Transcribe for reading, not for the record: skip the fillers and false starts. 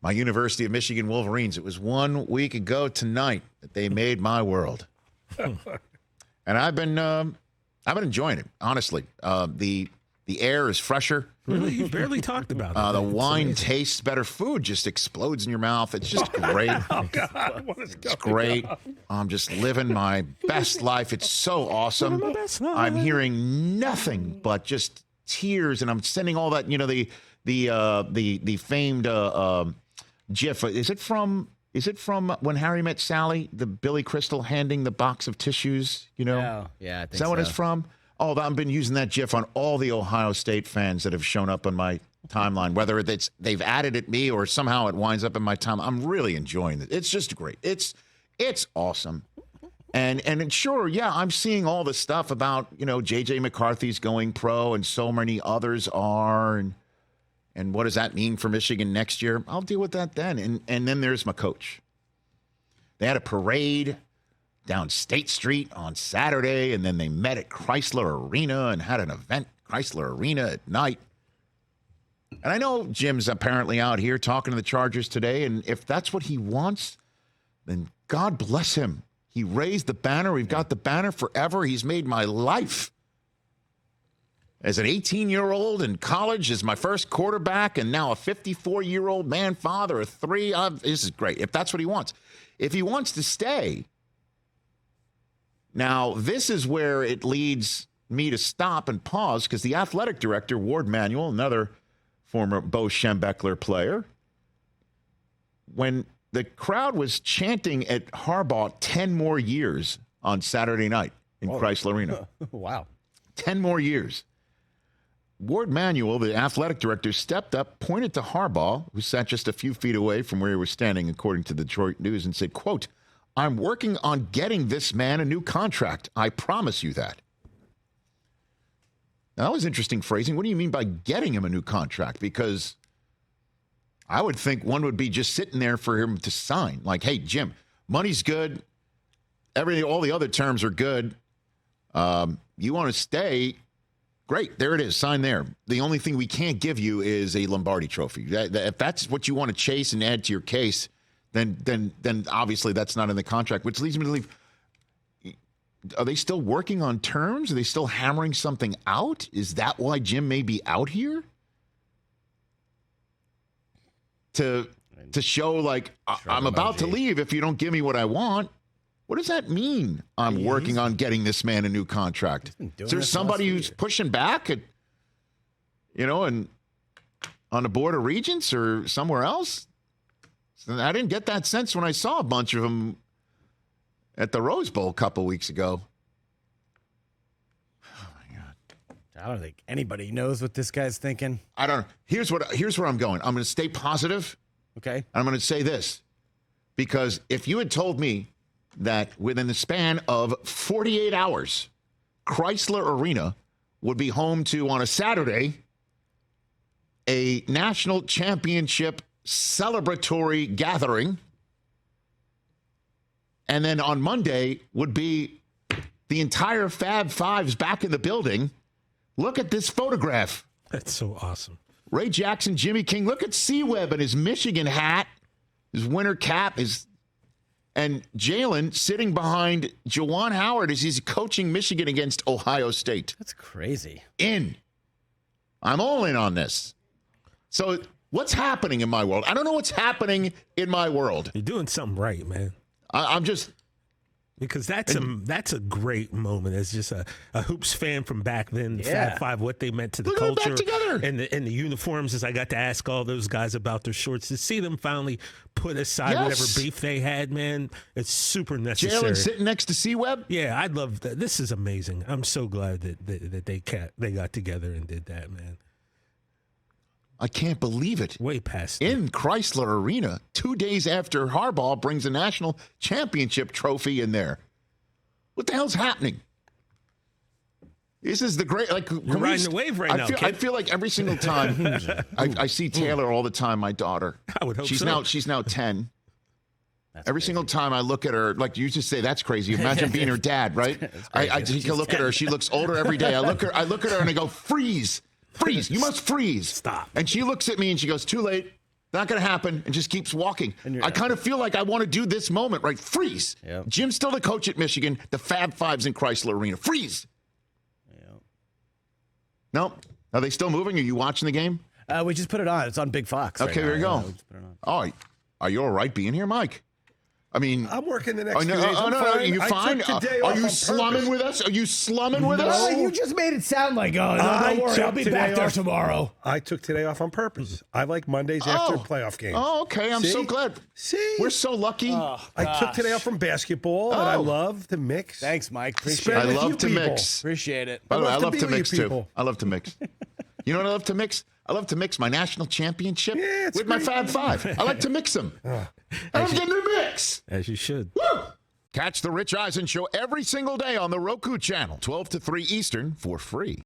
my University of Michigan Wolverines. It was 1 week ago tonight that they made my world. And I've been enjoying it, honestly. The air is fresher. Really? You barely talked about it. The wine tastes better. Food just explodes in your mouth. It's just great. Oh, God. It's great. I'm just living my best life. It's so awesome. I'm hearing nothing but just tears, and I'm sending all that, the famed GIF. Is it from When Harry Met Sally, the Billy Crystal handing the box of tissues, Yeah, I think Is that what it's from? Oh, I've been using that GIF on all the Ohio State fans that have shown up on my timeline, whether they've added it me or somehow it winds up in my timeline. I'm really enjoying it. It's just great. It's awesome. And sure, yeah, I'm seeing all the stuff about, J.J. McCarthy's going pro and so many others are. And what does that mean for Michigan next year? I'll deal with that then. And then there's my coach. They had a parade down State Street on Saturday, and then they met at Chrysler Arena and had an event, Chrysler Arena at night. And I know Jim's apparently out here talking to the Chargers today, and if that's what he wants, then God bless him. He raised the banner. We've got the banner forever. He's made my life. As an 18-year-old in college, as my first quarterback, and now a 54-year-old man, father of three. This is great, if that's what he wants. If he wants to stay. Now, this is where it leads me to stop and pause, because the athletic director, Ward Manuel, another former Bo Schembechler player, when the crowd was chanting at Harbaugh 10 more years on Saturday night in Chrysler Arena. Wow. 10 more years. Ward Manuel, the athletic director, stepped up, pointed to Harbaugh, who sat just a few feet away from where he was standing, according to the Detroit News, and said, quote, "I'm working on getting this man a new contract. I promise you that." Now, that was interesting phrasing. What do you mean by getting him a new contract? Because I would think one would be just sitting there for him to sign. Like, hey, Jim, money's good. Everything, all the other terms are good. You want to stay? Great. There it is. Sign there. The only thing we can't give you is a Lombardi trophy. If that's what you want to chase and add to your case, then obviously that's not in the contract, which leads me to leave. Are they still working on terms? Are they still hammering something out? Is that why Jim may be out here? To show, like, I'm about to leave if you don't give me what I want. What does that mean? I'm working on getting this man a new contract. Is there somebody who's pushing back and on the Board of Regents or somewhere else? I didn't get that sense when I saw a bunch of them at the Rose Bowl a couple weeks ago. Oh, my God. I don't think anybody knows what this guy's thinking. I don't know. Here's where I'm going. I'm going to stay positive. Okay. And I'm going to say this. Because if you had told me that within the span of 48 hours, Chrysler Arena would be home to, on a Saturday, a national championship celebratory gathering, and then on Monday would be the entire Fab Fives back in the building. Look at this photograph. That's so awesome. Ray Jackson, Jimmy King. Look at C-Webb and his Michigan hat, his winter cap, and Jalen sitting behind Juwan Howard as he's coaching Michigan against Ohio State. That's crazy. I'm all in on this. So what's happening in my world? I don't know what's happening in my world. You're doing something right, man. I'm just... Because that's a great moment as just a Hoops fan from back then, the Fab Five, what they meant to the culture and the uniforms. As I got to ask all those guys about their shorts, to see them finally put aside whatever beef they had, man, it's super necessary. Jalen sitting next to C-Webb? Yeah, I love that. This is amazing. I'm so glad that they got together and did that, man. I can't believe it. Way past in Chrysler Arena, 2 days after Harbaugh brings a national championship trophy in there. What the hell's happening? This is the great, like, you're riding the wave right now. I feel like every single time I see Taylor all the time, my daughter. I would hope she's now 10. Every single time I look at her, like you just say, that's crazy. Imagine being her dad, right? I take a look at her. She looks older every day. I look at her and I go, freeze. Freeze. You must freeze. Stop. And she looks at me and she goes, too late. Not going to happen, and just keeps walking. I kind of feel like I want to do this moment, right? Freeze. Yep. Jim's still the coach at Michigan. The Fab Fives in Chrysler Arena. Freeze. Yep. No? Are they still moving? Are you watching the game? We just put it on. It's on Big Fox. Okay, there you go. we just put it on. Oh, are you all right being here, Mike? I mean, I'm working the next few days. Are you fine? I took today Are off you on slumming purpose. with us? Are you slumming with No, us? you just made it sound like, oh, no, don't worry, I'll be back there tomorrow. I took today off on purpose. I like Mondays after playoff games. Oh, okay. I'm so glad. See? We're so lucky. I took today off from basketball, and I love to mix. Thanks, Mike. Appreciate Spend I it. love you to people. mix. Appreciate it. By the way, I love be to with you mix too. people. I love to mix. You know what I love to mix? I love to mix my national championship it's with my great. Fab Five. I like to mix them. I'm getting a mix. As you should. Woo! Catch the Rich Eisen Show every single day on the Roku channel, 12 to 3 Eastern, for free.